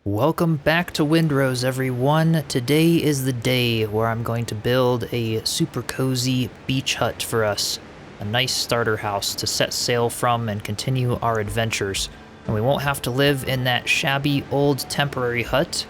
Welcome back to Windrose, everyone. Today is the day where I'm going to build a super cozy beach hut for us. A nice starter house to set sail from and continue our adventures. And we won't have to live in that shabby old temporary hut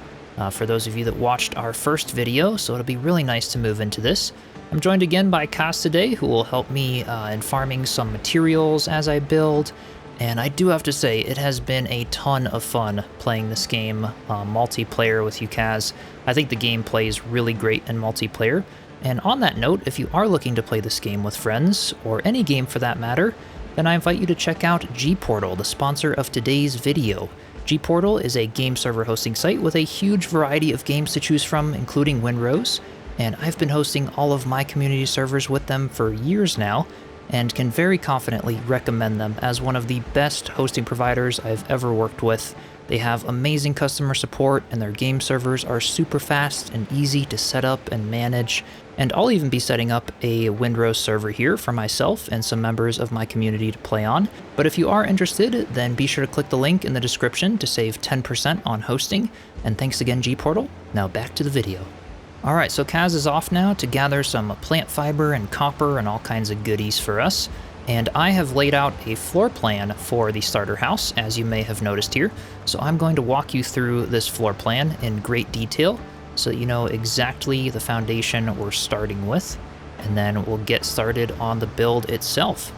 for those of you that watched our first video, so it'll be really nice to move into this. I'm joined again by Cos today, who will help me in farming some materials as I build. And I do have to say, it has been a ton of fun playing this game multiplayer with you, Kaz. I think the gameplay is really great in multiplayer. And on that note, if you are looking to play this game with friends, or any game for that matter, then I invite you to check out Gportal, the sponsor of today's video. Gportal is a game server hosting site with a huge variety of games to choose from, including Windrose. And I've been hosting all of my community servers with them for years now, and can very confidently recommend them as one of the best hosting providers I've ever worked with. They have amazing customer support, and their game servers are super fast and easy to set up and manage. And I'll even be setting up a Windrose server here for myself and some members of my community to play on. But if you are interested, then be sure to click the link in the description to save 10% on hosting. And thanks again, Gportal. Now back to the video. Alright, so Kaz is off now to gather some plant fiber and copper and all kinds of goodies for us. And I have laid out a floor plan for the starter house, as you may have noticed here. So I'm going to walk you through this floor plan in great detail, so that you know exactly the foundation we're starting with. And then we'll get started on the build itself.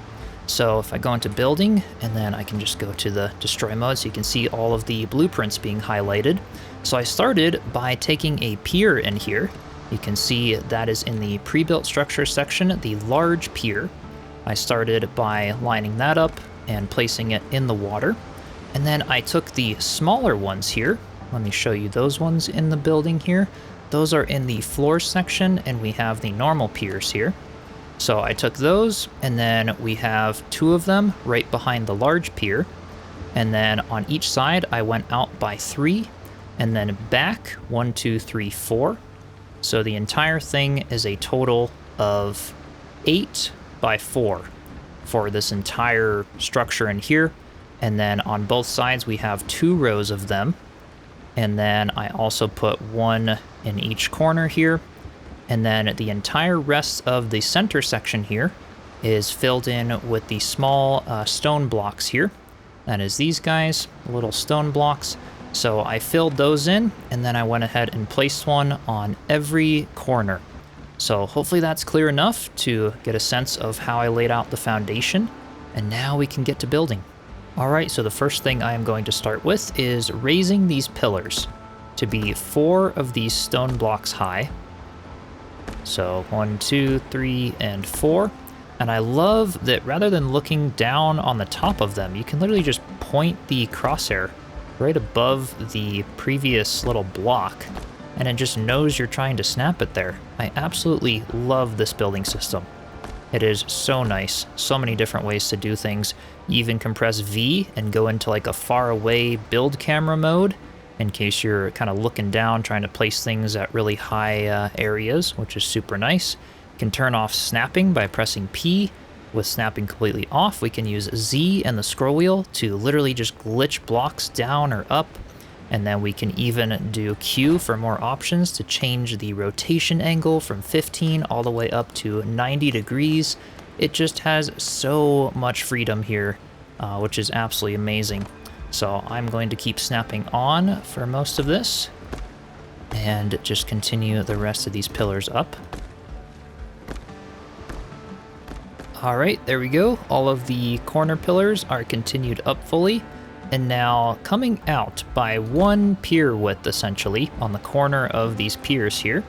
So if I go into building, and then I can just go to the destroy mode so you can see all of the blueprints being highlighted. So I started by taking a pier in here. You can see that is in the pre-built structure section, the large pier. I started by lining that up and placing it in the water. And then I took the smaller ones here. Let me show you those ones in the building here. Those are in the floor section, and we have the normal piers here. So I took those, and then we have two of them right behind the large pier. And then on each side, I went out by 3, and then back 1, 2, 3, 4. So the entire thing is a total of 8 by 4 for this entire structure in here. And then on both sides, we have 2 rows of them. And then I also put 1 in each corner here. And then the entire rest of the center section here is filled in with the small stone blocks here. That is these guys, little stone blocks. So I filled those in, and then I went ahead and placed one on every corner. So hopefully that's clear enough to get a sense of how I laid out the foundation. And now we can get to building. All right, so the first thing I am going to start with is raising these pillars to be 4 of these stone blocks high. So 1, 2, 3, and 4. And I love that rather than looking down on the top of them, you can literally just point the crosshair right above the previous little block, and it just knows you're trying to snap it there. I absolutely love this building system. It is so nice. So many different ways to do things. You even can press V and go into like a far away build camera mode in case you're kind of looking down trying to place things at really high areas, which is super nice. You can turn off snapping by pressing P. With snapping completely off, we can use Z and the scroll wheel to literally just glitch blocks down or up. And then we can even do Q for more options to change the rotation angle from 15 all the way up to 90 degrees. It just has so much freedom here, which is absolutely amazing. So I'm going to keep snapping on for most of this and just continue the rest of these pillars up. All right, there we go. All of the corner pillars are continued up fully. And now coming out by 1 pier width, essentially, on the corner of these piers here,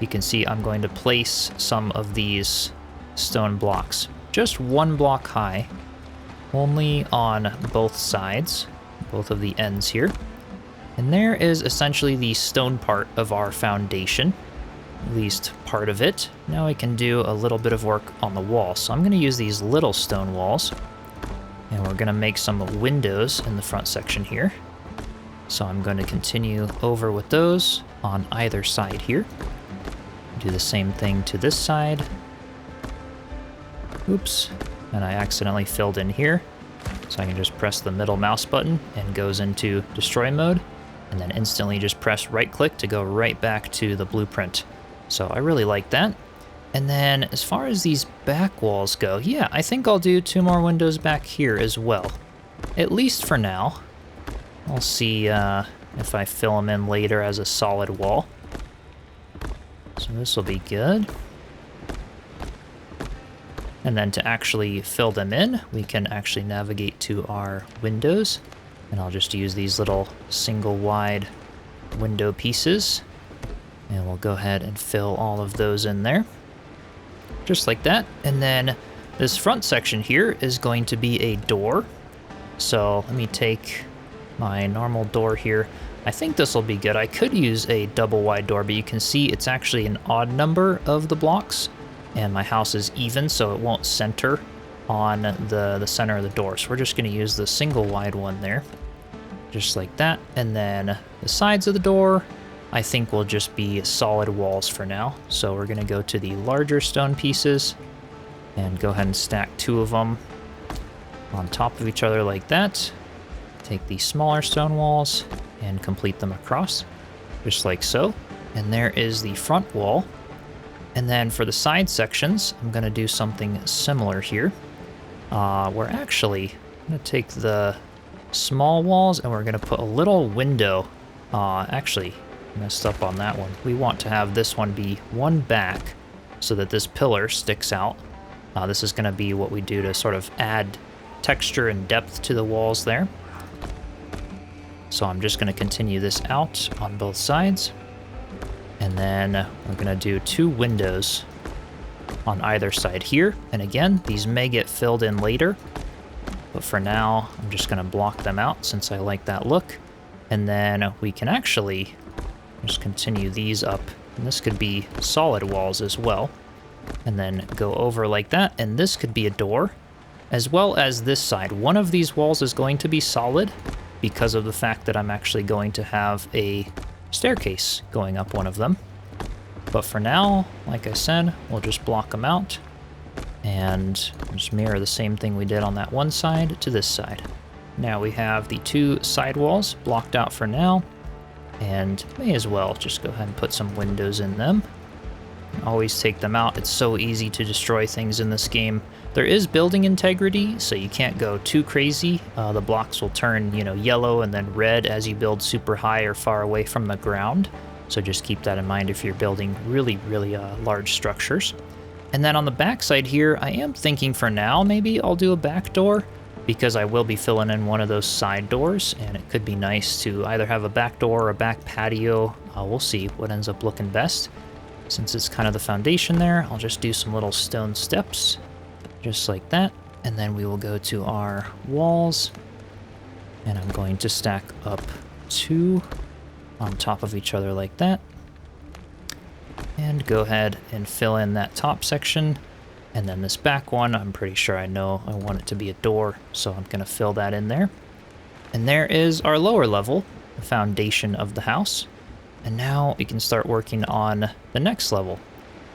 you can see I'm going to place some of these stone blocks. Just 1 block high, only on both sides, both of the ends here. And there is essentially the stone part of our foundation. At least part of it. Now we can do a little bit of work on the wall. So I'm going to use these little stone walls, and we're going to make some windows in the front section here. So I'm going to continue over with those on either side here. Do the same thing to this side. Oops, and I accidentally filled in here. So I can just press the middle mouse button and goes into destroy mode. and then instantly just press right click to go right back to the blueprint. So I really like that. And then as far as these back walls go, yeah, I think I'll do 2 more windows back here as well. At least for now. I'll see if I fill them in later as a solid wall. So this will be good. And then to actually fill them in, we can actually navigate to our windows. And I'll just use these little single wide window pieces. And we'll go ahead and fill all of those in there. Just like that. And then this front section here is going to be a door. So let me take my normal door here. I think this will be good. I could use a double wide door, but you can see it's actually an odd number of the blocks. And my house is even, so it won't center on the center of the door. So we're just going to use the single wide one there. Just like that. And then the sides of the door, I think will just be solid walls for now. So we're going to go to the larger stone pieces and go ahead and stack 2 of them on top of each other like that. Take the smaller stone walls and complete them across, just like so. And there is the front wall. And then for the side sections, I'm going to do something similar here. We're actually going to take the small walls and we're going to put a little window. Actually, messed up on that one. We want to have this one be one back so that this pillar sticks out. This is going to be what we do to sort of add texture and depth to the walls there. So I'm just going to continue this out on both sides. And then we're going to do 2 windows on either side here. And again, these may get filled in later. But for now, I'm just going to block them out since I like that look. And then we can actually just continue these up. And this could be solid walls as well. And then go over like that. And this could be a door, as well as this side. One of these walls is going to be solid because of the fact that I'm actually going to have a staircase going up one of them. But for now, like I said, we'll just block them out and just mirror the same thing we did on that one side to this side. Now we have the 2 side walls blocked out for now, and may as well just go ahead and put some windows in them. Always take them out. It's so easy to destroy things in this game. There is building integrity, so you can't go too crazy. The blocks will turn, yellow and then red as you build super high or far away from the ground. So just keep that in mind if you're building really, really large structures. And then on the back side here, I am thinking for now, maybe I'll do a back door because I will be filling in one of those side doors, and it could be nice to either have a back door or a back patio. We'll see what ends up looking best. Since it's kind of the foundation there, I'll just do some little stone steps, just like that. And then we will go to our walls, and I'm going to stack up 2 on top of each other like that. And go ahead and fill in that top section. And then this back one, I'm pretty sure I know I want it to be a door, so I'm going to fill that in there. And there is our lower level, the foundation of the house. And now we can start working on the next level.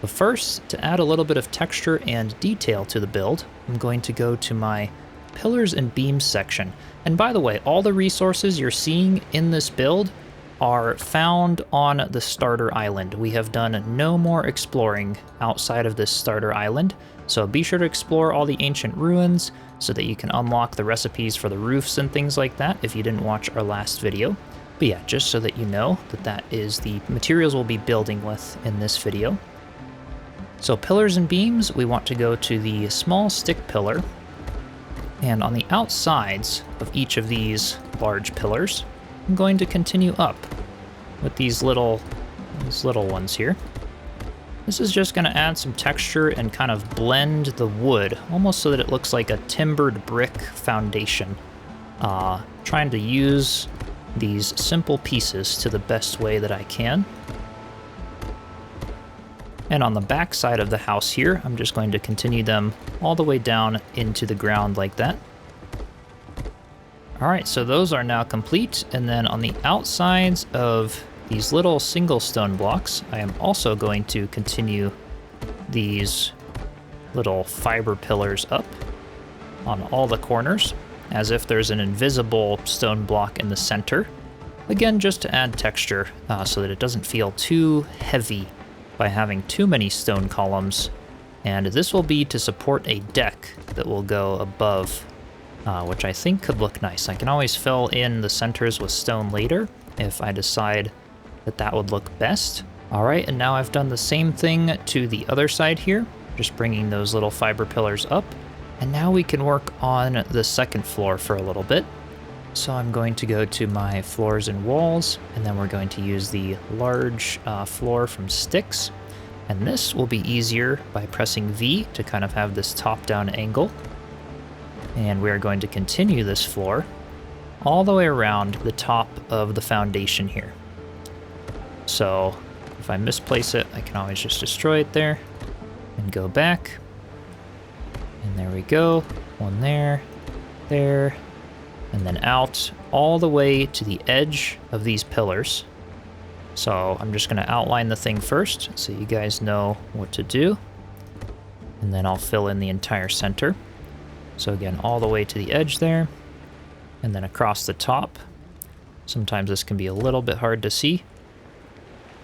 But first, to add a little bit of texture and detail to the build, I'm going to go to my pillars and beams section. And by the way, all the resources you're seeing in this build are found on the starter island. We have done no more exploring outside of this starter island, so be sure to explore all the ancient ruins so that you can unlock the recipes for the roofs and things like that if you didn't watch our last video. But yeah, just so that you know that that is the materials we'll be building with in this video. So pillars and beams, we want to go to the small stick pillar, and on the outsides of each of these large pillars, I'm going to continue up with these little ones here. This is just going to add some texture and kind of blend the wood, almost so that it looks like a timbered brick foundation. Trying to use these simple pieces to the best way that I can. And on the back side of the house here, I'm just going to continue them all the way down into the ground like that. All right, so those are now complete. And then on the outsides of these little single stone blocks, I am also going to continue these little fiber pillars up on all the corners, as if there's an invisible stone block in the center. Again, just to add texture so that it doesn't feel too heavy by having too many stone columns. And this will be to support a deck that will go above, which I think could look nice. I can always fill in the centers with stone later if I decide that that would look best. All right, and now I've done the same thing to the other side here, just bringing those little fiber pillars up. And now we can work on the second floor for a little bit. So I'm going to go to my floors and walls, and then we're going to use the large floor from sticks. And this will be easier by pressing V to kind of have this top-down angle. And we're going to continue this floor all the way around the top of the foundation here. So if I misplace it, I can always just destroy it there and go back. And there we go. One there, there, and then out all the way to the edge of these pillars. So I'm just going to outline the thing first so you guys know what to do. And then I'll fill in the entire center. So again, all the way to the edge there, and then across the top. Sometimes this can be a little bit hard to see,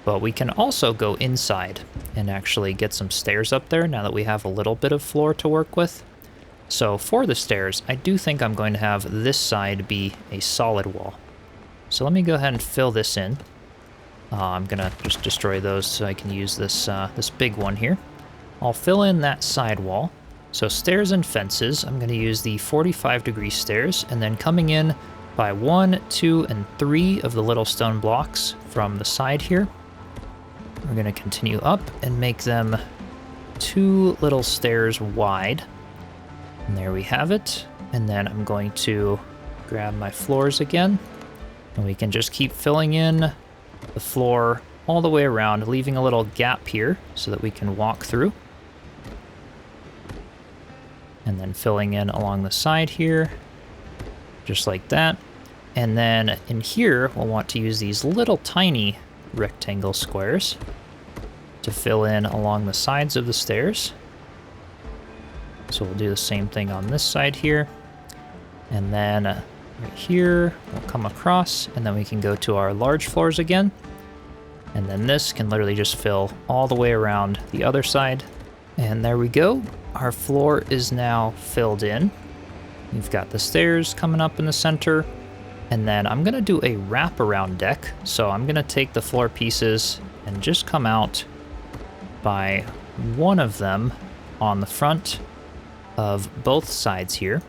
but we can also go inside and actually get some stairs up there now that we have a little bit of floor to work with. So for the stairs, I do think I'm going to have this side be a solid wall. So let me go ahead and fill this in. I'm gonna just destroy those so I can use this, this big one here. I'll fill in that side wall. So stairs and fences, I'm gonna use the 45-degree stairs, and then coming in by 1, 2, and 3 of the little stone blocks from the side here. We're gonna continue up and make them 2 little stairs wide. And there we have it. And then I'm going to grab my floors again, and we can just keep filling in the floor all the way around, leaving a little gap here so that we can walk through. And then filling in along the side here, just like that. And then in here, we'll want to use these little tiny rectangle squares to fill in along the sides of the stairs. So we'll do the same thing on this side here. And then right here, we'll come across, and then we can go to our large floors again. And then this can literally just fill all the way around the other side. And there we go. Our floor is now filled in. We've got the stairs coming up in the center. And then I'm gonna do a wraparound deck. So I'm gonna take the floor pieces and just come out by one of them on the front of both sides here.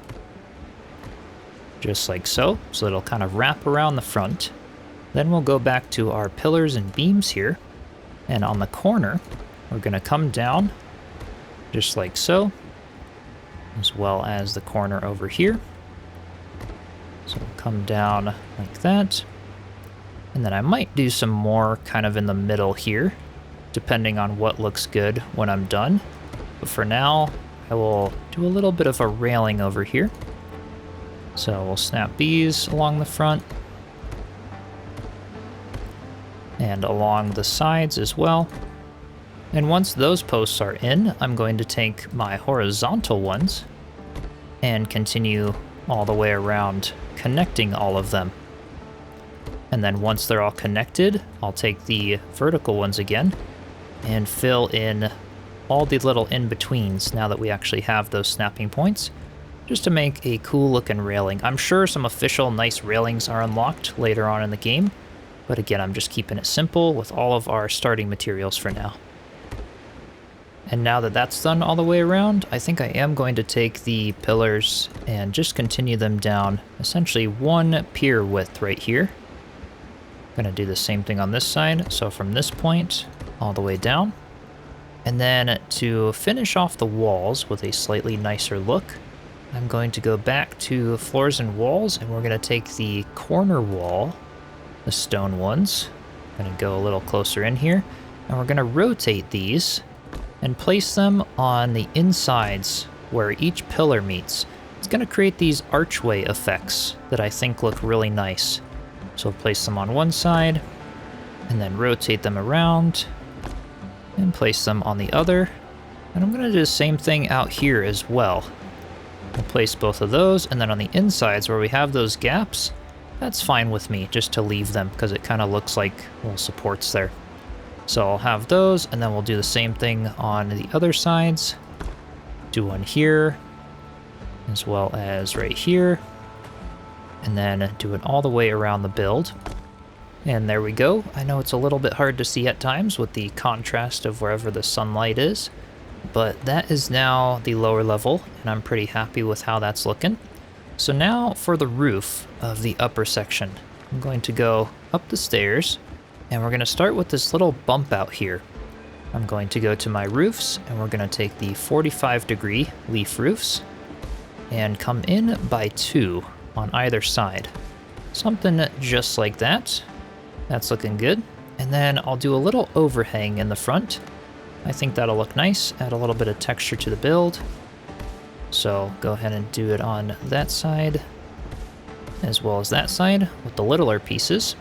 Just like so. So it'll kind of wrap around the front. Then we'll go back to our pillars and beams here. And on the corner, we're gonna come down just like so, as well as the corner over here. So we'll come down like that. And then I might do some more kind of in the middle here, depending on what looks good when I'm done. But for now, I will do a little bit of a railing over here. So we'll snap these along the front and along the sides as well. And once those posts are in, I'm going to take my horizontal ones and continue all the way around, connecting all of them. And then once they're all connected, I'll take the vertical ones again and fill in all the little in-betweens now that we actually have those snapping points, just to make a cool looking railing. I'm sure some official nice railings are unlocked later on in the game, but again, I'm just keeping it simple with all of our starting materials for now. And now that that's done all the way around, I think I am going to take the pillars and just continue them down essentially one pier width right here. I'm going to do the same thing on this side, so from this point all the way down. And then to finish off the walls with a slightly nicer look, I'm going to go back to floors and walls, and we're going to take the corner wall, the stone ones. I'm going to go a little closer in here, and we're going to rotate these and place them on the insides where each pillar meets. It's going to create these archway effects that I think look really nice. So we'll place them on one side, and then rotate them around, and place them on the other. And I'm going to do the same thing out here as well. We'll place both of those, and then on the insides where we have those gaps, That's fine with me, just to leave them, because it kind of looks like little supports there. So I'll have those, and then we'll do the same thing on the other sides. Do one here, as well as right here. And then do it all the way around the build. And there we go. I know it's a little bit hard to see at times with the contrast of wherever the sunlight is, but that is now the lower level, and I'm pretty happy with how that's looking. So now for the roof of the upper section, I'm going to go up the stairs, and we're going to start with this little bump out here. I'm going to go to my roofs, and we're going to take the 45-degree leaf roofs and come in by 2 on either side. Something just like that. That's looking good. And then I'll do a little overhang in the front. I think that'll look nice, add a little bit of texture to the build. So go ahead and do it on that side, as well as that side with the littler pieces.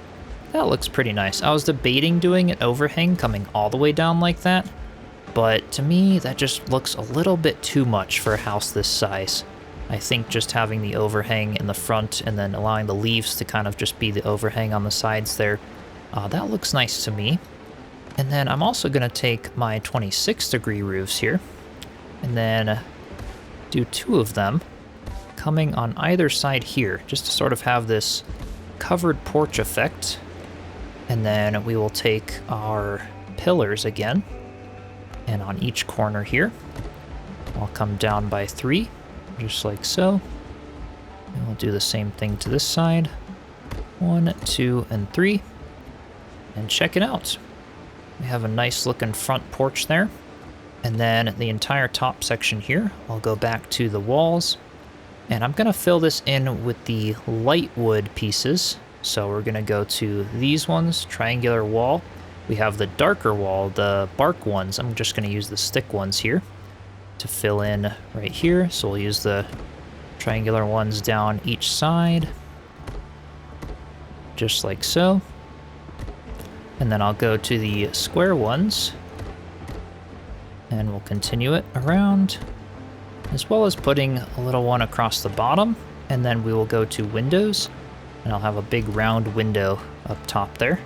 That looks pretty nice. I was debating doing an overhang coming all the way down like that, but to me, that just looks a little bit too much for a house this size. I think just having the overhang in the front and then allowing the leaves to kind of just be the overhang on the sides there, that looks nice to me. And then I'm also going to take my 26-degree roofs here and then do 2 of them coming on either side here, just to sort of have this covered porch effect. And then we will take our pillars again, and on each corner here, I'll come down by 3, just like so. And we'll do the same thing to this side. 1, 2, and 3. And check it out. We have a nice looking front porch there. And then the entire top section here, I'll go back to the walls. And I'm going to fill this in with the light wood pieces. So we're going to go to these ones, triangular wall. We have the darker wall, the bark ones. I'm just going to use the stick ones here to fill in right here. So we'll use the triangular ones down each side, just like so. And then I'll go to the square ones, and we'll continue it around, as well as putting a little one across the bottom. And then we will go to windows, and I'll have a big round window up top there,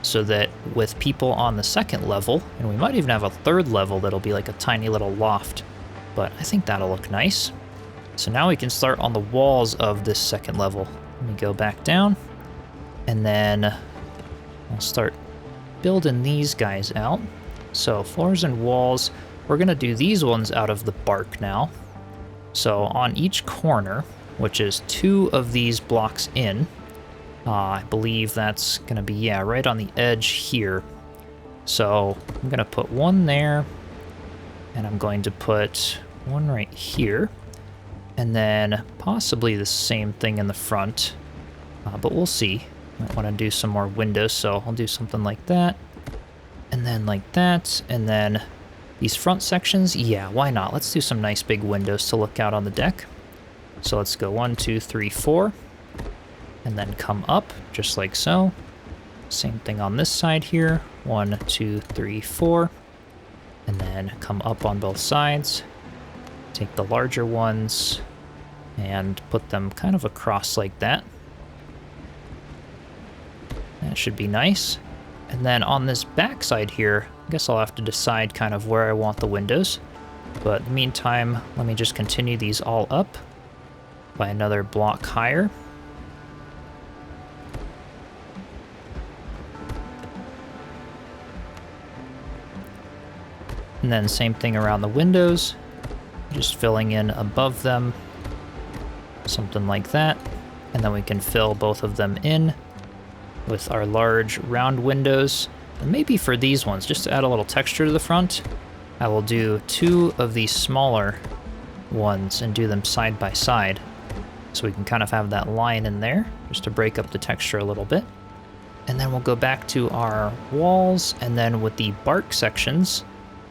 so that with people on the second level, and we might even have a third level that'll be like a tiny little loft, but I think that'll look nice. So now we can start on the walls of this second level. Let me go back down, and then I'll start building these guys out. So floors and walls, we're gonna do these ones out of the bark now. So on each corner, which is 2 of these blocks in, I believe that's gonna be, yeah, right on the edge here. So I'm gonna put 1 there, and I'm going to put 1 right here, and then possibly the same thing in the front, but we'll see. Might want to do some more windows, so I'll do something like that, and then like that, and then these front sections, yeah, why not? Let's do some nice big windows to look out on the deck. So let's go 1, 2, 3, 4, and then come up, just like so. Same thing on this side here, 1, 2, 3, 4, and then come up on both sides. Take the larger ones and put them kind of across like that. That should be nice. And then on this back side here, I guess I'll have to decide kind of where I want the windows. But in the meantime, let me just continue these all up by another block higher. And then same thing around the windows, just filling in above them, something like that. And then we can fill both of them in with our large round windows. And maybe for these ones, just to add a little texture to the front, I will do 2 of these smaller ones and do them side by side. So we can kind of have that line in there, just to break up the texture a little bit. And then we'll go back to our walls, and then with the bark sections,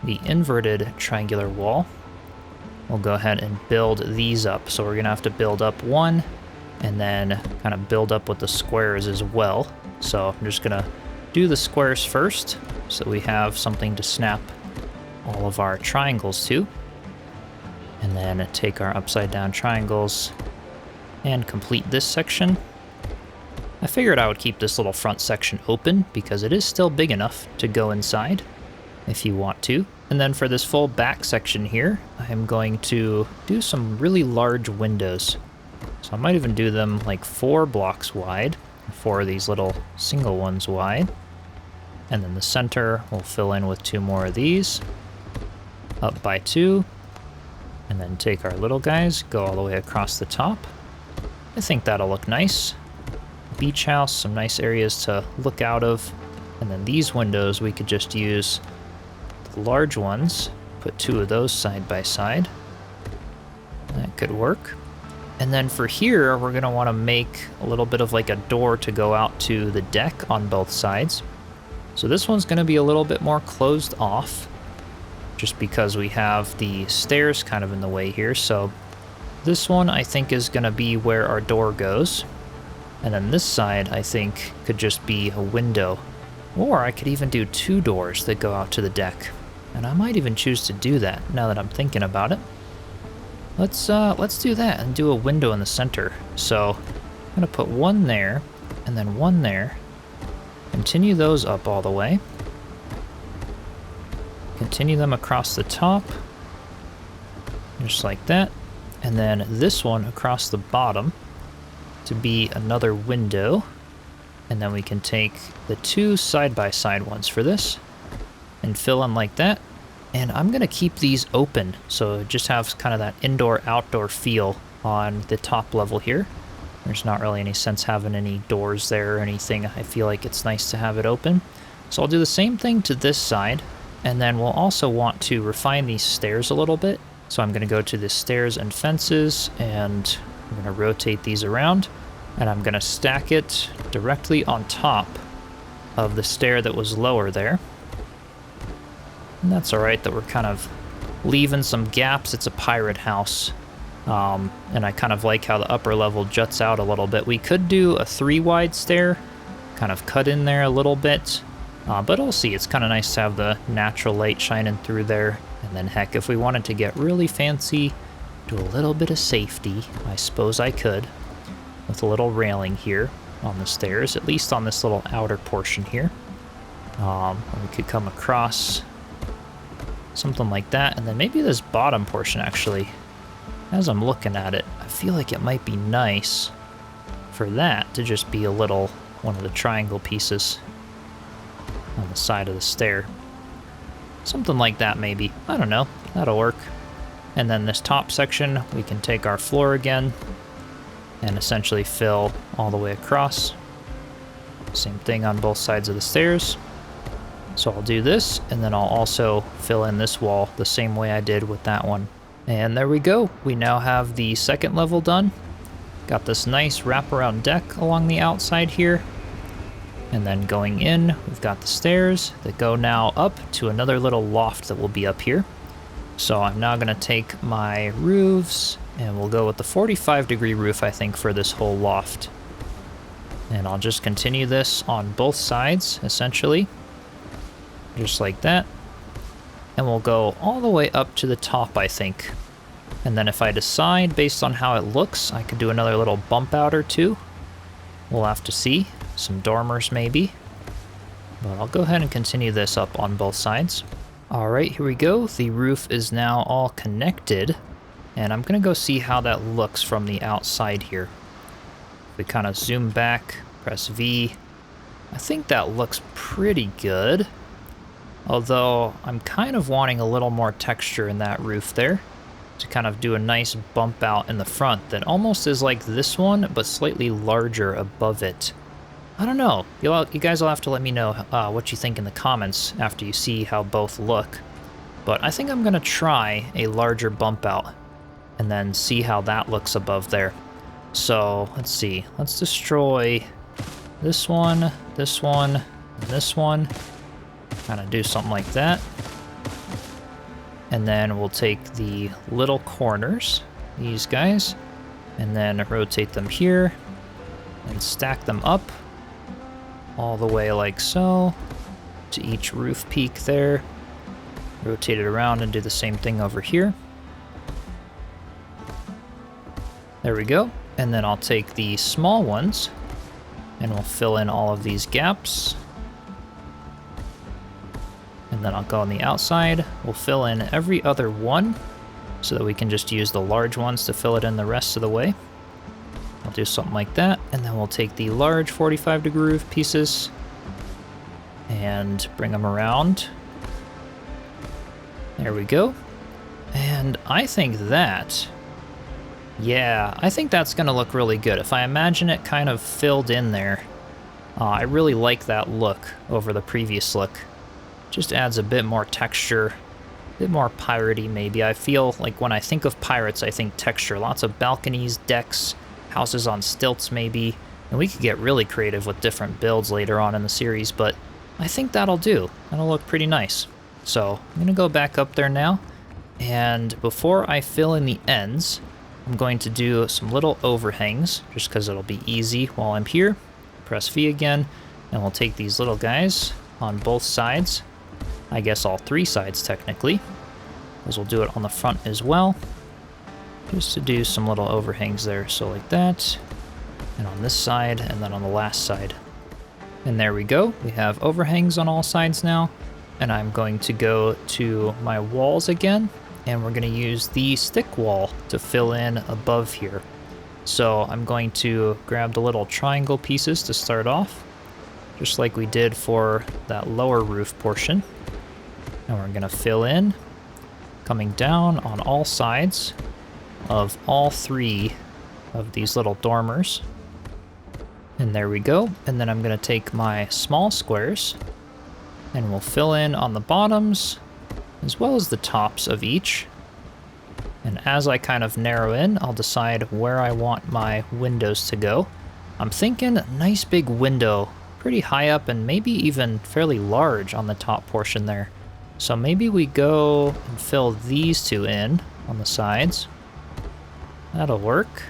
the inverted triangular wall, we'll go ahead and build these up. So we're gonna have to build up 1, and then kind of build up with the squares as well. So I'm just gonna do the squares first, so we have something to snap all of our triangles to. And then take our upside down triangles and complete this section. I figured I would keep this little front section open because it is still big enough to go inside if you want to. And then for this full back section here, I am going to do some really large windows. So I might even do them like 4 blocks wide, 4 of these little single ones wide. And then the center we'll fill in with 2 more of these, up by 2. And then take our little guys, go all the way across the top. I think that'll look nice. Beach house, some nice areas to look out of. And then these windows we could just use the large ones, put 2 of those side by side. That could work. And then for here, we're gonna wanna make a little bit of like a door to go out to the deck on both sides. So this one's gonna be a little bit more closed off, just because we have the stairs kind of in the way here. So this one I think is gonna be where our door goes. And then this side I think could just be a window. Or I could even do 2 doors that go out to the deck. And I might even choose to do that now that I'm thinking about it. Let's do that and do a window in the center. So I'm gonna put 1 there and then 1 there. Continue those up all the way. Continue them across the top, just like that. And then this one across the bottom to be another window. And then we can take the 2 side-by-side ones for this and fill in like that. And I'm gonna keep these open, so it just has kind of that indoor-outdoor feel on the top level here. There's not really any sense having any doors there or anything. I feel like it's nice to have it open. So I'll do the same thing to this side, and then we'll also want to refine these stairs a little bit. So I'm gonna go to the stairs and fences, and I'm gonna rotate these around, and I'm gonna stack it directly on top of the stair that was lower there. And that's alright that we're kind of leaving some gaps. It's a pirate house. And I kind of like how the upper level juts out a little bit. We could do a 3 wide stair, kind of cut in there a little bit. But we'll see. It's kind of nice to have the natural light shining through there. And then heck, if we wanted to get really fancy, do a little bit of safety, I suppose I could. With a little railing here on the stairs, at least on this little outer portion here. We could come across something like that, and then maybe this bottom portion actually, as I'm looking at it, I feel like it might be nice for that to just be a little one of the triangle pieces on the side of the stair. Something like that maybe, I don't know, that'll work. And then this top section, we can take our floor again and essentially fill all the way across. Same thing on both sides of the stairs. So I'll do this, and then I'll also fill in this wall the same way I did with that one. And there we go. We now have the second level done. Got this nice wraparound deck along the outside here. And then going in, we've got the stairs that go now up to another little loft that will be up here. So I'm now gonna take my roofs, and we'll go with the 45-degree roof, I think, for this whole loft. And I'll just continue this on both sides, essentially. Just like that. And we'll go all the way up to the top, I think. And then if I decide, based on how it looks, I could do another little bump out or 2. We'll have to see. Some dormers, maybe. But I'll go ahead and continue this up on both sides. Alright, here we go. The roof is now all connected. And I'm going to go see how that looks from the outside here. If we kind of zoom back, press V. I think that looks pretty good. Although, I'm kind of wanting a little more texture in that roof there, to kind of do a nice bump out in the front that almost is like this one, but slightly larger above it. I don't know. You guys will have to let me know what you think in the comments after you see how both look. But I think I'm going to try a larger bump out, and then see how that looks above there. So, let's see. Let's destroy this one, and this one. Kind of do something like that. And then we'll take the little corners, these guys, and then rotate them here and stack them up all the way like so to each roof peak there. Rotate it around and do the same thing over here. There we go. And then I'll take the small ones And we'll fill in all of these gaps. And then I'll go on the outside. We'll fill in every other one so that we can just use the large ones to fill it in the rest of the way. I'll do something like that. And then we'll take the large 45-degree groove pieces and bring them around. There we go. And I think that, yeah, I think that's gonna look really good. If I imagine it kind of filled in there, I really like that look over the previous look. Just adds a bit more texture, a bit more piratey maybe. I feel like when I think of pirates, I think texture. Lots of balconies, decks, houses on stilts maybe. And we could get really creative with different builds later on in the series, but I think that'll do. That'll look pretty nice. So I'm gonna go back up there now. And before I fill in the ends, I'm going to do some little overhangs, just because it'll be easy while I'm here. Press V again, and we'll take these little guys on both sides. I guess all three sides, technically, because we'll do it on the front as well. Just to do some little overhangs there, so like that. And on this side, and then on the last side. And there we go. We have overhangs on all sides now. And I'm going to go to my walls again. And we're going to use the stick wall to fill in above here. So I'm going to grab the little triangle pieces to start off, just like we did for that lower roof portion. And we're going to fill in, coming down on all sides of all three of these little dormers. And there we go. And then I'm going to take my small squares and we'll fill in on the bottoms as well as the tops of each. And as I kind of narrow in, I'll decide where I want my windows to go. I'm thinking a nice big window, pretty high up and maybe even fairly large on the top portion there. So maybe we go and fill these two in on the sides. That'll work.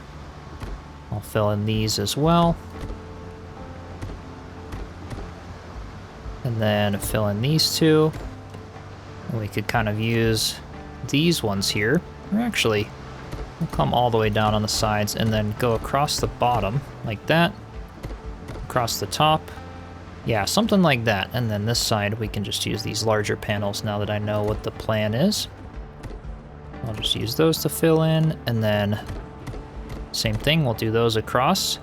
I'll fill in these as well. And then fill in these two. And we could kind of use these ones here. Or actually, we'll come all the way down on the sides and then go across the bottom like that. Across the top. Yeah, something like that. And then this side, we can just use these larger panels now that I know what the plan is. I'll just use those to fill in. And then same thing, we'll do those across.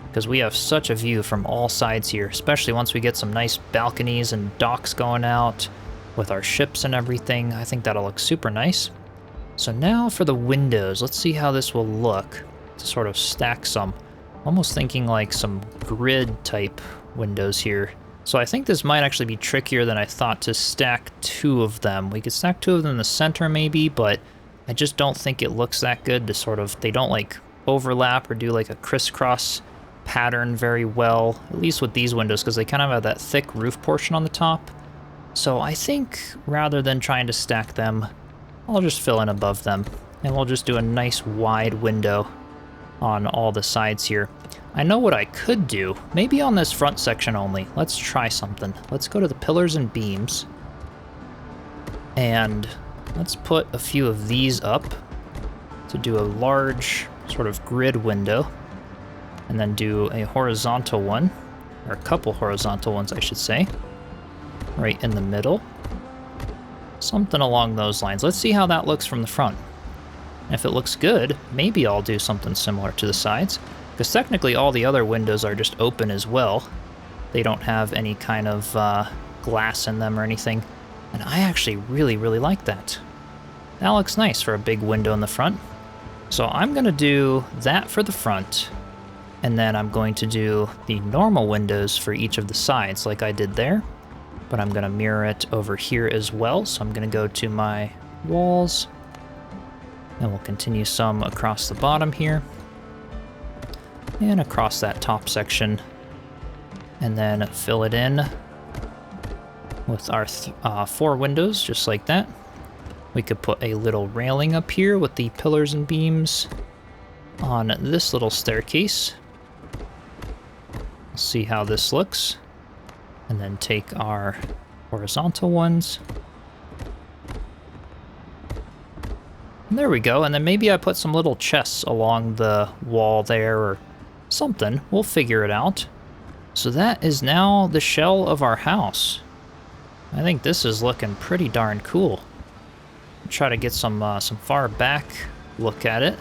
Because we have such a view from all sides here, especially once we get some nice balconies and docks going out with our ships and everything. I think that'll look super nice. So now for the windows, let's see how this will look to sort of stack some. Almost thinking like some grid type windows here. So I think this might actually be trickier than I thought to stack two of them. We could stack two of them in the center maybe, but I just don't think it looks that good to sort of, they don't like overlap or do like a crisscross pattern very well, at least with these windows, because they kind of have that thick roof portion on the top. So I think rather than trying to stack them, I'll just fill in above them, and we'll just do a nice wide window on all the sides here. I know what I could do, maybe on this front section only. Let's try something. Let's go to the pillars and beams, and let's put a few of these up to do a large sort of grid window. And then do a horizontal one, or a couple horizontal ones, I should say, right in the middle. Something along those lines. Let's see how that looks from the front. If it looks good, maybe I'll do something similar to the sides, because technically all the other windows are just open as well. They don't have any kind of glass in them or anything, and I actually really, really like that. That looks nice for a big window in the front. So I'm going to do that for the front. And then I'm going to do the normal windows for each of the sides like I did there. But I'm going to mirror it over here as well. So I'm going to go to my walls. And we'll continue some across the bottom here. And across that top section. And then fill it in with our 4 windows, just like that. We could put a little railing up here with the pillars and beams on this little staircase. See how this looks, and then take our horizontal ones. And there we go, and then maybe I put some little chests along the wall there or something. We'll figure it out. So that is now the shell of our house. I think this is looking pretty darn cool. Try to get some far back look at it.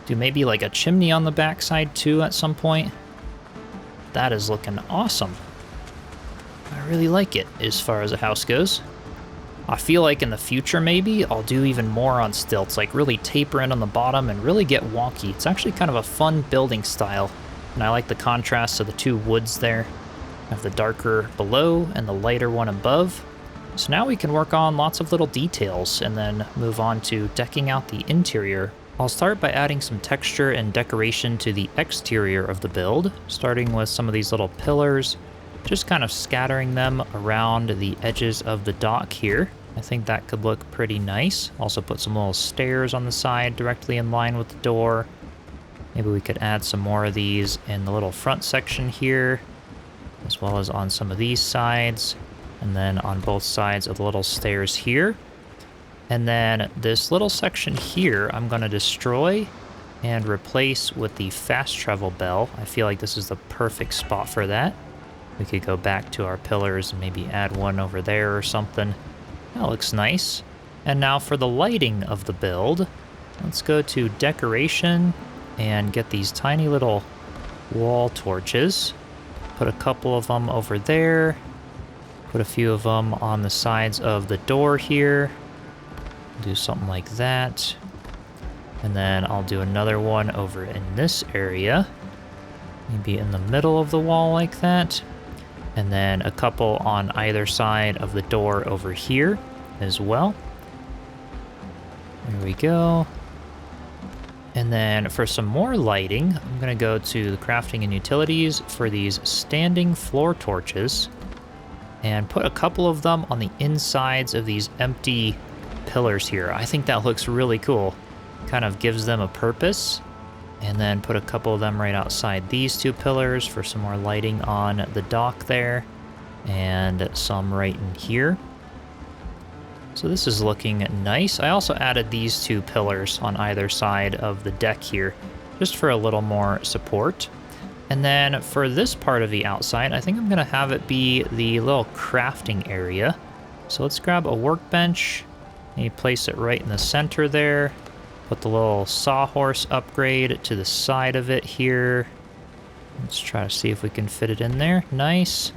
Do maybe like a chimney on the backside too at some point. That is looking awesome. I really like it as far as a house goes. I feel like in the future maybe I'll do even more on stilts, like really taper in on the bottom and really get wonky. It's actually kind of a fun building style, and I like the contrast of the two woods there. I have the darker below and the lighter one above. So now we can work on lots of little details and then move on to decking out the interior. I'll start by adding some texture and decoration to the exterior of the build, starting with some of these little pillars, just kind of scattering them around the edges of the dock here. I think that could look pretty nice. Also put some little stairs on the side directly in line with the door. Maybe we could add some more of these in the little front section here, as well as on some of these sides, and then on both sides of the little stairs here. And then this little section here I'm going to destroy and replace with the fast travel bell. I feel like this is the perfect spot for that. We could go back to our pillars and maybe add one over there or something. That looks nice. And now for the lighting of the build, let's go to decoration and get these tiny little wall torches. Put a couple of them over there. Put a few of them on the sides of the door here. Do something like that. And then I'll do another one over in this area. Maybe in the middle of the wall like that. And then a couple on either side of the door over here as well. There we go. And then for some more lighting, I'm going to go to the crafting and utilities for these standing floor torches and put a couple of them on the insides of these empty pillars here. I think that looks really cool. Kind of gives them a purpose. And then put a couple of them right outside these two pillars for some more lighting on the dock there. And some right in here. So this is looking nice. I also added these two pillars on either side of the deck here, just for a little more support. And then for this part of the outside, I think I'm going to have it be the little crafting area. So let's grab a workbench. Maybe place it right in the center there. Put the little sawhorse upgrade to the side of it here. Let's try to see if we can fit it in there. Nice.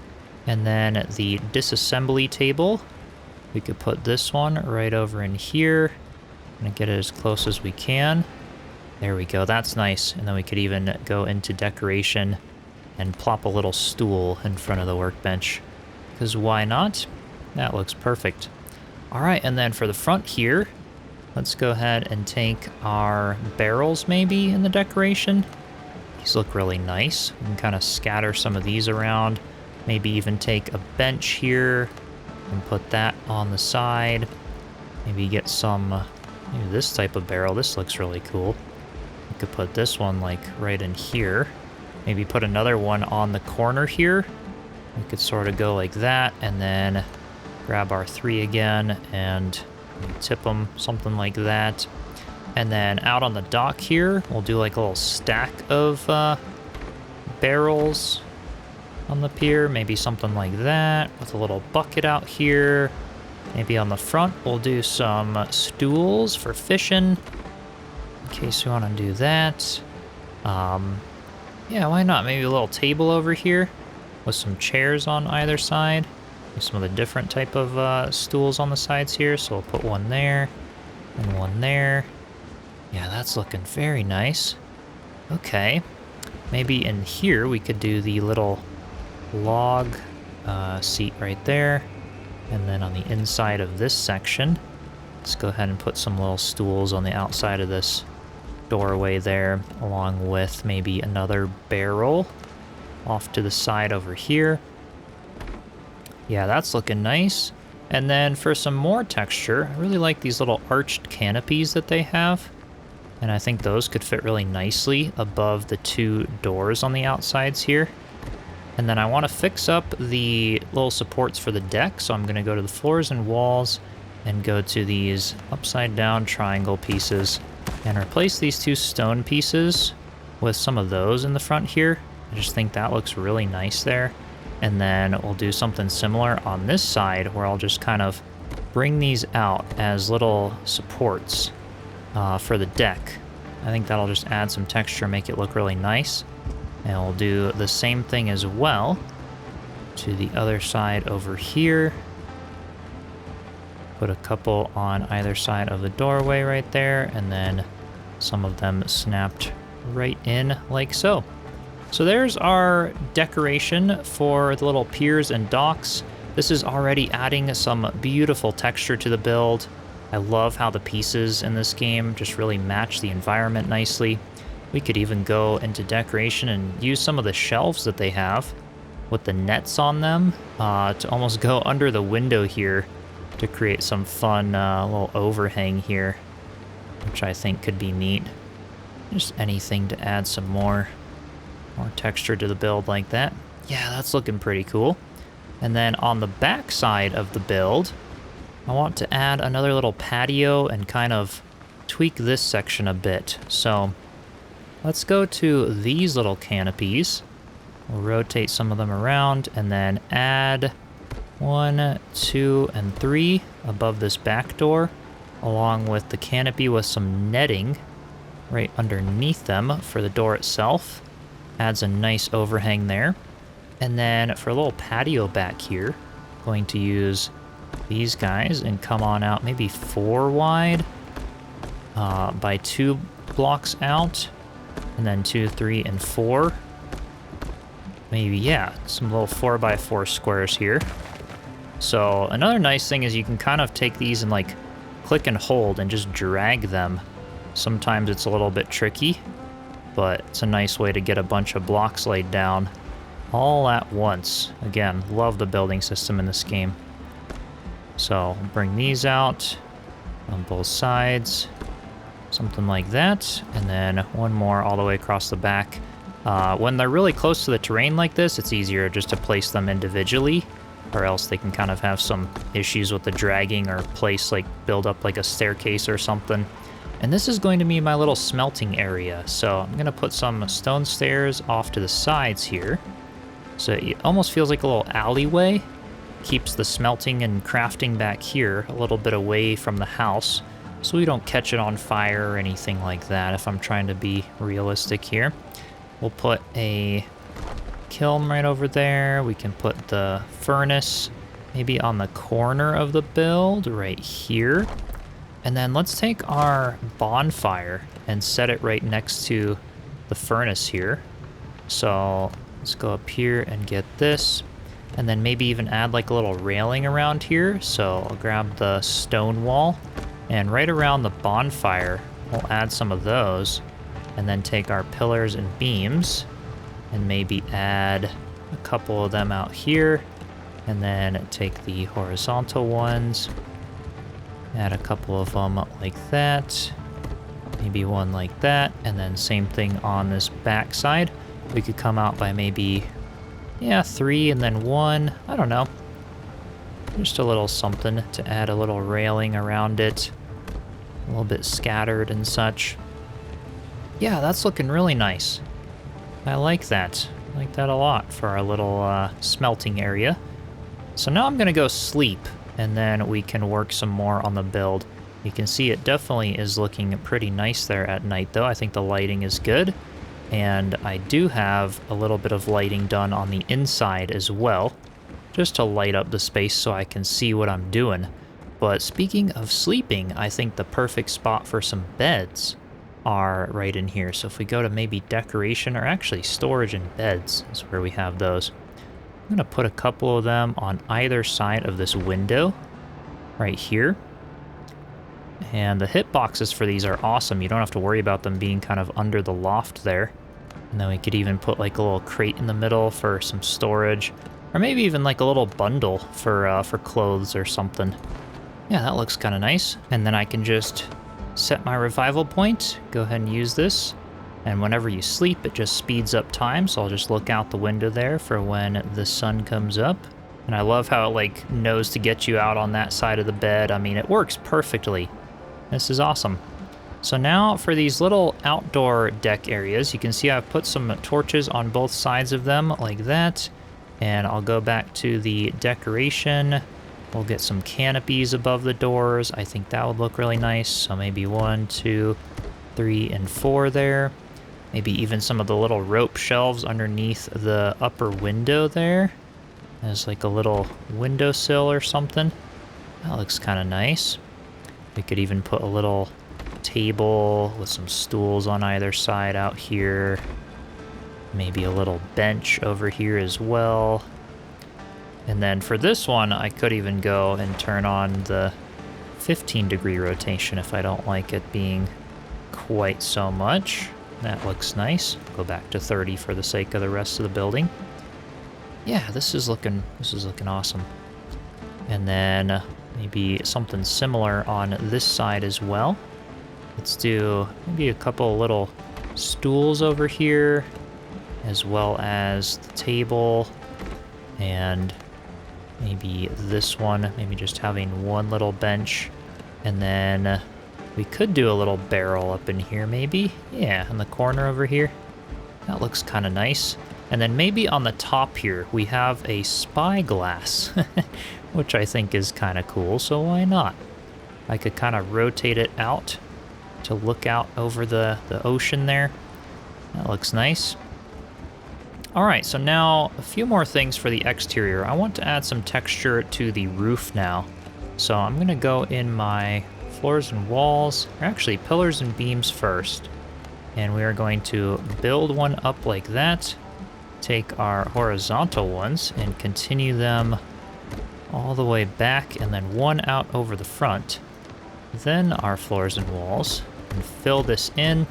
And then the disassembly table. We could put this one right over in here. And get it as close as we can. There we go. That's nice. And then we could even go into decoration and plop a little stool in front of the workbench. Because why not? That looks perfect. All right, and then for the front here, let's go ahead and take our barrels maybe in the decoration. These look really nice. We can kind of scatter some of these around. Maybe even take a bench here and put that on the side. Maybe get some, maybe this type of barrel. This looks really cool. We could put this one like right in here. Maybe put another one on the corner here. We could sort of go like that and then grab our 3 again and tip them, something like that. And then out on the dock here, we'll do like a little stack of barrels on the pier, maybe something like that, with a little bucket out here. Maybe on the front, we'll do some stools for fishing, in case we want to do that. Yeah, why not? Maybe a little table over here with some chairs on either side. Some of the different type of stools on the sides here, so we'll put one there and one there. Yeah, that's looking very nice. Okay, maybe in here we could do the little log seat right there. And then on the inside of this section, let's go ahead and put some little stools on the outside of this doorway there, along with maybe another barrel off to the side over here. Yeah, that's looking nice. And then for some more texture, I really like these little arched canopies that they have. And I think those could fit really nicely above the 2 doors on the outsides here. And then I want to fix up the little supports for the deck, so I'm going to go to the floors and walls and go to these upside down triangle pieces and replace these 2 stone pieces with some of those in the front here. just think that looks really nice there. And then we'll do something similar on this side where I'll just kind of bring these out as little supports for the deck. I think that'll just add some texture, make it look really nice. And we'll do the same thing as well to the other side over here. Put a couple on either side of the doorway right there, and then some of them snapped right in like so. So there's our decoration for the little piers and docks. This is already adding some beautiful texture to the build. I love how the pieces in this game just really match the environment nicely. We could even go into decoration and use some of the shelves that they have with the nets on them to almost go under the window here to create some fun little overhang here, which I think could be neat. Just anything to add some more texture to the build like that. Yeah, that's looking pretty cool. And then on the back side of the build, I want to add another little patio and kind of tweak this section a bit. So let's go to these little canopies. We'll rotate some of them around and then add 1, 2, and 3 above this back door, along with the canopy with some netting right underneath them for the door itself. Adds a nice overhang there. And then for a little patio back here, going to use these guys and come on out maybe 4 wide by 2 blocks out, and then 2, 3, and 4. Maybe, yeah, some little 4x4 squares here. So another nice thing is you can kind of take these and like click and hold and just drag them. Sometimes it's a little bit tricky, but it's a nice way to get a bunch of blocks laid down all at once. Again, love the building system in this game. So bring these out on both sides, something like that, and then one more all the way across the back. When they're really close to the terrain like this, it's easier just to place them individually, or else they can kind of have some issues with the dragging or place, like build up like a staircase or something. And this is going to be my little smelting area, so I'm gonna put some stone stairs off to the sides here. So it almost feels like a little alleyway. Keeps the smelting and crafting back here a little bit away from the house, so we don't catch it on fire or anything like that if I'm trying to be realistic here. We'll put a kiln right over there. We can put the furnace maybe on the corner of the build right here. And then let's take our bonfire and set it right next to the furnace here. So let's go up here and get this. And then maybe even add like a little railing around here. So I'll grab the stone wall, and right around the bonfire, we'll add some of those. And then take our pillars and beams and maybe add a couple of them out here. And then take the horizontal ones, add a couple of them like that, maybe one like that, and then same thing on this back side. We could come out by maybe, yeah, 3 and then 1, I don't know. Just a little something to add a little railing around it, a little bit scattered and such. Yeah, that's looking really nice. I like that. I like that a lot for our little smelting area. So now I'm gonna go sleep, and then we can work some more on the build. You can see it definitely is looking pretty nice there at night though. I think the lighting is good. And I do have a little bit of lighting done on the inside as well, just to light up the space so I can see what I'm doing. But speaking of sleeping, I think the perfect spot for some beds are right in here. So if we go to maybe decoration, or actually storage and beds is where we have those. I'm gonna put a couple of them on either side of this window right here. And the hitboxes for these are awesome. You don't have to worry about them being kind of under the loft there. And then we could even put like a little crate in the middle for some storage, or maybe even like a little bundle for clothes or something. Yeah, that looks kind of nice. And then I can just set my revival point, go ahead and use this. And whenever you sleep, it just speeds up time. So I'll just look out the window there for when the sun comes up. And I love how it like knows to get you out on that side of the bed. I mean, it works perfectly. This is awesome. So now for these little outdoor deck areas, you can see I've put some torches on both sides of them like that. And I'll go back to the decoration. We'll get some canopies above the doors. I think that would look really nice. So maybe 1, 2, 3, and 4 there. Maybe even some of the little rope shelves underneath the upper window there. As like a little windowsill or something. That looks kind of nice. We could even put a little table with some stools on either side out here. Maybe a little bench over here as well. And then for this one, I could even go and turn on the 15-degree rotation if I don't like it being quite so much. That looks nice. Go back to 30 for the sake of the rest of the building. Yeah, this is looking awesome. And then maybe something similar on this side as well. Let's do maybe a couple little stools over here, as well as the table, and maybe this one, maybe just having one little bench. And then we could do a little barrel up in here maybe. Yeah, in the corner over here. That looks kind of nice. And then maybe on the top here, we have a spyglass, which I think is kind of cool, so why not? I could kind of rotate it out to look out over the ocean there. That looks nice. All right, so now a few more things for the exterior. I want to add some texture to the roof now. So I'm gonna go in my floors and walls, or actually pillars and beams first. And we are going to build one up like that, take our horizontal ones and continue them all the way back, and then one out over the front. Then our floors and walls, and fill this in.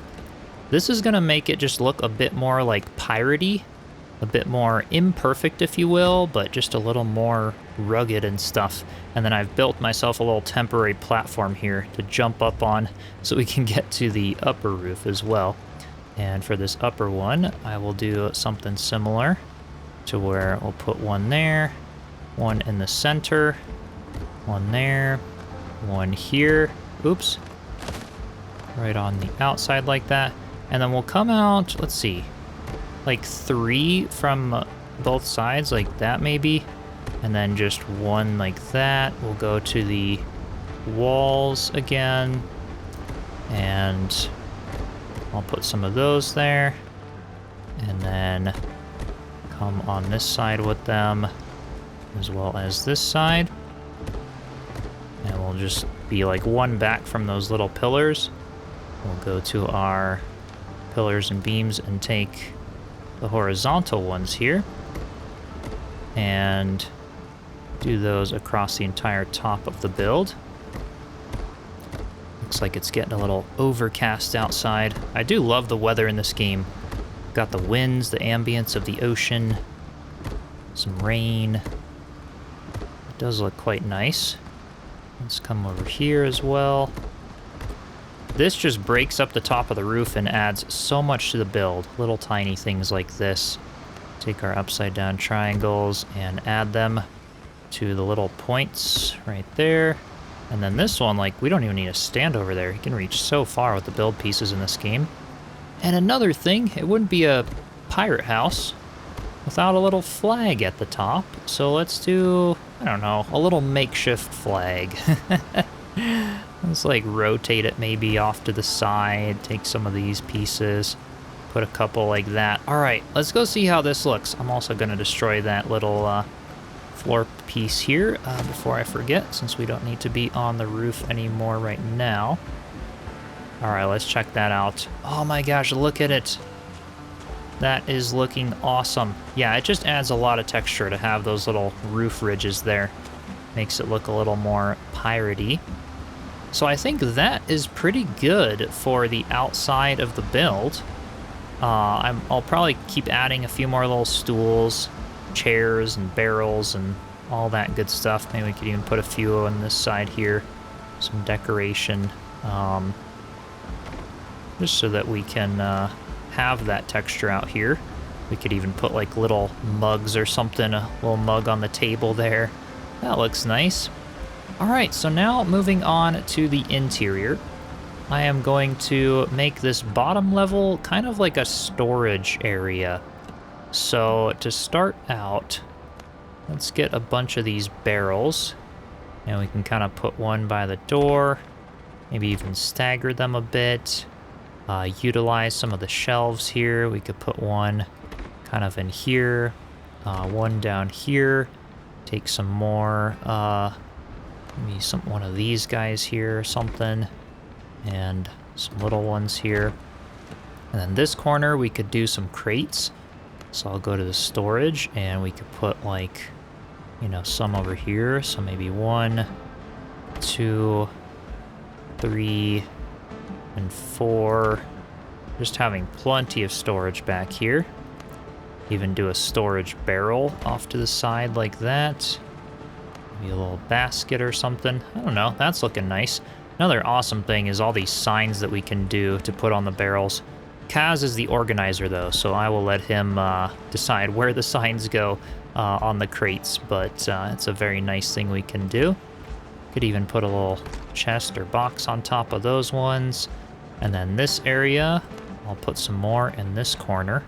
This is gonna make it just look a bit more like piratey, a bit more imperfect, if you will, but just a little more rugged and stuff. And then I've built myself a little temporary platform here to jump up on so we can get to the upper roof as well. And for this upper one, I will do something similar to where we'll put one there, one in the center, one there, one here. Oops. Right on the outside like that. And then we'll come out, let's see, like 3 from both sides like that maybe. And then just one like that. We'll go to the walls again. And I'll put some of those there. And then come on this side with them, as well as this side. And we'll just be like one back from those little pillars. We'll go to our pillars and beams and take the horizontal ones here and do those across the entire top of the build. Looks like it's getting a little overcast outside. I do love the weather in this game. Got the winds, the ambience of the ocean, some rain. It does look quite nice. Let's come over here as well. This just breaks up the top of the roof and adds so much to the build. Little tiny things like this. Take our upside down triangles and add them to the little points right there. And then this one, like, we don't even need to stand over there. You can reach so far with the build pieces in this game. And another thing, it wouldn't be a pirate house without a little flag at the top. So let's do, I don't know, a little makeshift flag. Let's like rotate it maybe off to the side, take some of these pieces, put a couple like that. All right, let's go see how this looks. I'm also gonna destroy that little floor piece here before I forget, since we don't need to be on the roof anymore right now. All right, let's check that out. Oh my gosh, look at it. That is looking awesome. Yeah, it just adds a lot of texture to have those little roof ridges there. Makes it look a little more piratey. So I think that is pretty good for the outside of the build. I'll probably keep adding a few more little stools, chairs, and barrels, and all that good stuff. Maybe we could even put a few on this side here. Some decoration. Just so that we can have that texture out here. We could even put like little mugs or something, a little mug on the table there. That looks nice. All right, so now moving on to the interior. I am going to make this bottom level kind of like a storage area. So to start out, let's get a bunch of these barrels, and we can kind of put one by the door, maybe even stagger them a bit, utilize some of the shelves here. We could put one kind of in here, one down here, take some more, maybe one of these guys here or something, and some little ones here. And then this corner, we could do some crates. So I'll go to the storage, and we could put like, you know, some over here. So maybe 1, 2, 3, and 4. Just having plenty of storage back here. Even do a storage barrel off to the side like that. Maybe a little basket or something. I don't know. That's looking nice. Another awesome thing is all these signs that we can do to put on the barrels. Kaz is the organizer, though, so I will let him decide where the signs go on the crates, but it's a very nice thing we can do. Could even put a little chest or box on top of those ones. And then this area, I'll put some more in this corner.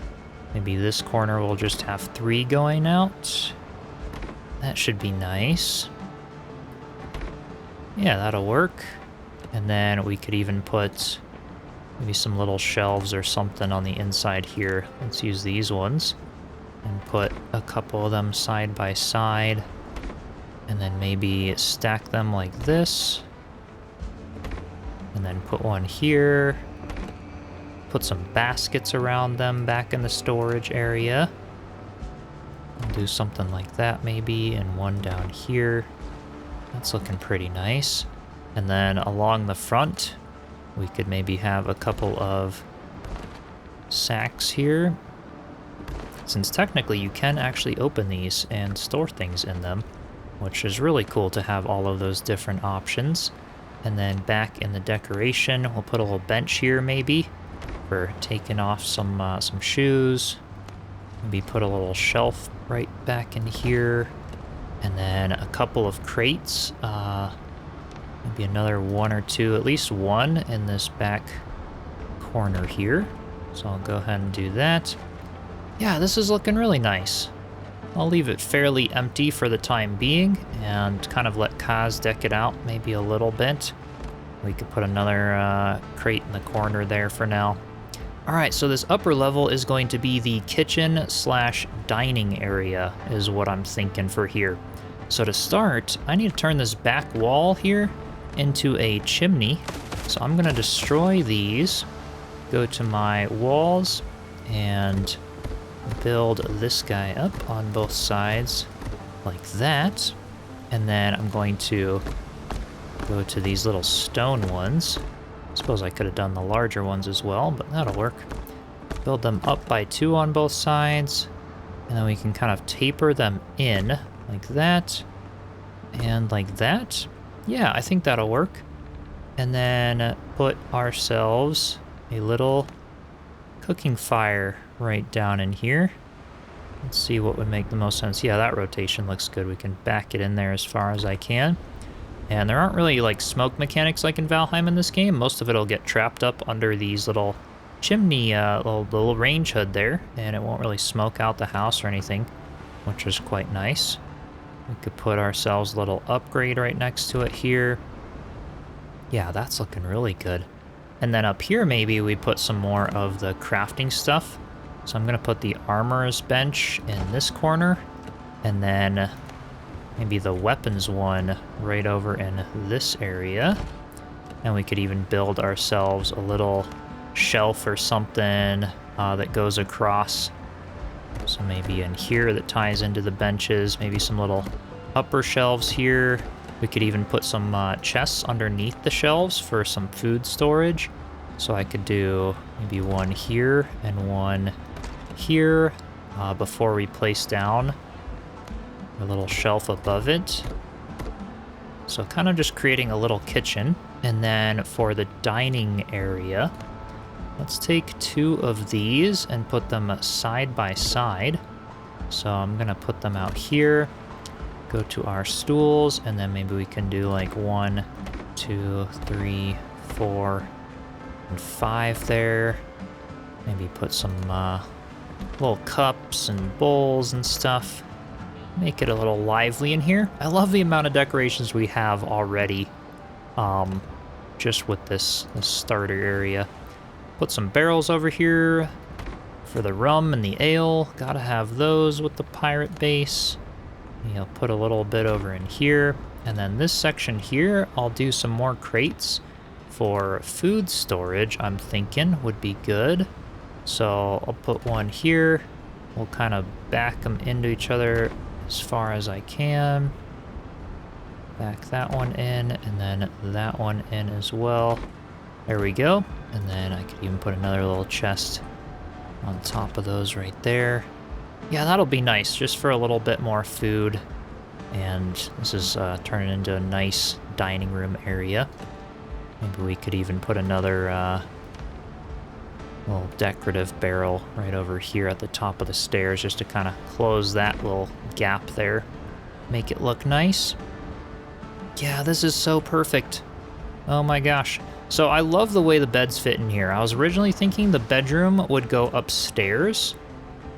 Maybe this corner will just have 3 going out. That should be nice. Yeah, that'll work. And then we could even put maybe some little shelves or something on the inside here. Let's use these ones and put a couple of them side by side, and then maybe stack them like this, and then put one here, put some baskets around them back in the storage area, and do something like that maybe, and one down here. That's looking pretty nice. And then along the front, we could maybe have a couple of sacks here. Since technically you can actually open these and store things in them, which is really cool to have all of those different options. And then back in the decoration, we'll put a little bench here maybe for taking off some shoes. Maybe put a little shelf right back in here. And then a couple of crates. Maybe another 1 or 2, at least 1 in this back corner here. So I'll go ahead and do that. Yeah, this is looking really nice. I'll leave it fairly empty for the time being and kind of let Kaz deck it out maybe a little bit. We could put another crate in the corner there for now. All right, so this upper level is going to be the kitchen/dining area is what I'm thinking for here. So to start, I need to turn this back wall here into a chimney. So I'm gonna destroy these, go to my walls, and build this guy up on both sides like that. And then I'm going to go to these little stone ones. I suppose I could have done the larger ones as well, but that'll work. Build them up by 2 on both sides, and then we can kind of taper them in like that and like that. Yeah, I think that'll work. And then put ourselves a little cooking fire right down in here. Let's see what would make the most sense. Yeah, that rotation looks good. We can back it in there as far as I can. And there aren't really like smoke mechanics like in Valheim in this game. Most of it'll get trapped up under these little chimney, little range hood there, and it won't really smoke out the house or anything, which is quite nice. We could put ourselves a little upgrade right next to it here. Yeah, that's looking really good. And then up here, maybe we put some more of the crafting stuff. So I'm gonna put the armorer's bench in this corner, and then maybe the weapons one right over in this area. And we could even build ourselves a little shelf or something that goes across. So maybe in here that ties into the benches, maybe some little upper shelves here. We could even put some chests underneath the shelves for some food storage. So I could do maybe one here and one here before we place down a little shelf above it. So kind of just creating a little kitchen. And then for the dining area, let's take 2 of these and put them side by side. So I'm gonna put them out here, go to our stools, and then maybe we can do like 1, 2, 3, 4, And 5 there. Maybe put some little cups and bowls and stuff. Make it a little lively in here. I love the amount of decorations we have already. Just with this starter area. Put some barrels over here for the rum and the ale. Gotta have those with the pirate base. I'll put a little bit over in here. And then this section here, I'll do some more crates for food storage, I'm thinking would be good. So I'll put one here. We'll kind of back them into each other as far as I can. Back that one in, and then that one in as well. There we go. And then I could even put another little chest on top of those right there. Yeah, that'll be nice, just for a little bit more food. And this is turning into a nice dining room area. Maybe we could even put another little decorative barrel right over here at the top of the stairs, just to kind of close that little gap there. Make it look nice. Yeah, this is so perfect. Oh my gosh. So I love the way the beds fit in here. I was originally thinking the bedroom would go upstairs,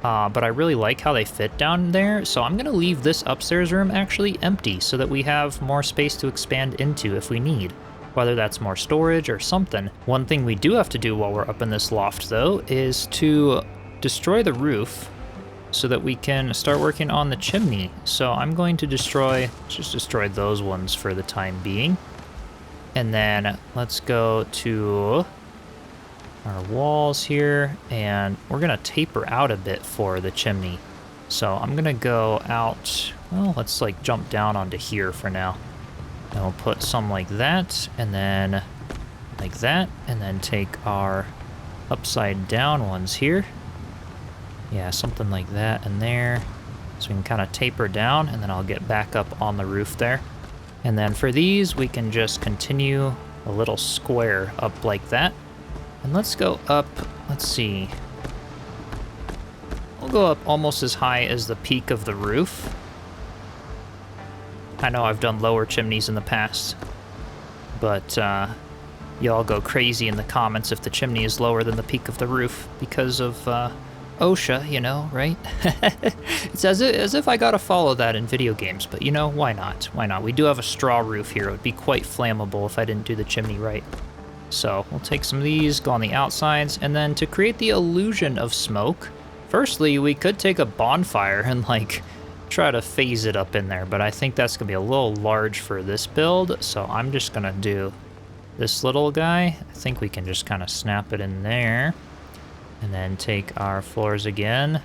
but I really like how they fit down there. So I'm gonna leave this upstairs room actually empty so that we have more space to expand into if we need, whether that's more storage or something. One thing we do have to do while we're up in this loft though is to destroy the roof so that we can start working on the chimney. So I'm going to just destroy those ones for the time being. And then let's go to our walls here, and we're gonna taper out a bit for the chimney. So I'm gonna go out, well, let's like jump down onto here for now. And we'll put some like that, and then like that, and then take our upside down ones here. Yeah, something like that in there. So we can kind of taper down, and then I'll get back up on the roof there. And then for these, we can just continue a little square up like that. And let's go up, let's see. We'll go up almost as high as the peak of the roof. I know I've done lower chimneys in the past, but y'all go crazy in the comments if the chimney is lower than the peak of the roof because of OSHA, you know, right? It's as if I gotta follow that in video games, but you know, why not? Why not? We do have a straw roof here. It would be quite flammable if I didn't do the chimney right. So we'll take some of these, go on the outsides, and then to create the illusion of smoke, firstly, we could take a bonfire and like try to phase it up in there, but I think that's gonna be a little large for this build, so I'm just gonna do this little guy. I think we can just kind of snap it in there. And then take our floors again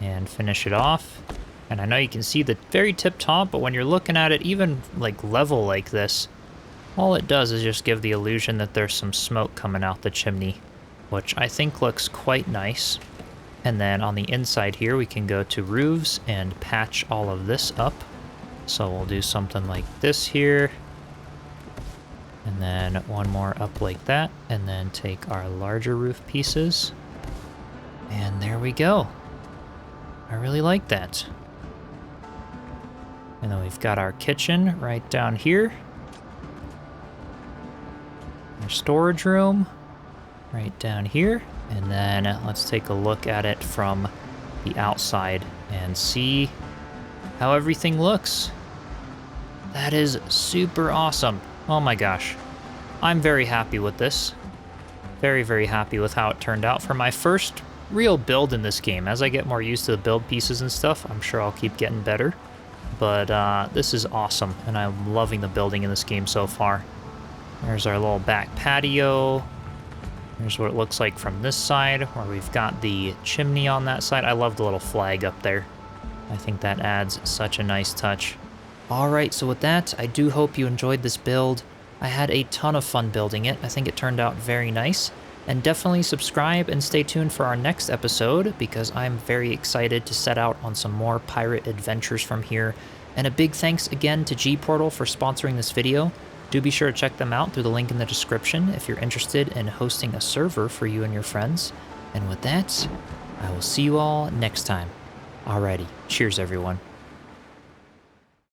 and finish it off. And I know you can see the very tip top, but when you're looking at it even like level like this, all it does is just give the illusion that there's some smoke coming out the chimney, which I think looks quite nice. And then on the inside here, we can go to roofs and patch all of this up. So we'll do something like this here. And then one more up like that, and then take our larger roof pieces. And there we go. I really like that. And then we've got our kitchen right down here. Our storage room right down here. And then let's take a look at it from the outside and see how everything looks. That is super awesome. Oh my gosh. I'm very happy with this. Very, very happy with how it turned out for my first real build in this game. As I get more used to the build pieces and stuff, I'm sure I'll keep getting better. But this is awesome, and I'm loving the building in this game so far. There's our little back patio. Here's what it looks like from this side, where we've got the chimney on that side. I love the little flag up there. I think that adds such a nice touch. Alright, so with that, I do hope you enjoyed this build. I had a ton of fun building it. I think it turned out very nice. And definitely subscribe and stay tuned for our next episode, because I'm very excited to set out on some more pirate adventures from here. And a big thanks again to G-Portal for sponsoring this video. Do be sure to check them out through the link in the description if you're interested in hosting a server for you and your friends. And with that, I will see you all next time. Alrighty, cheers everyone.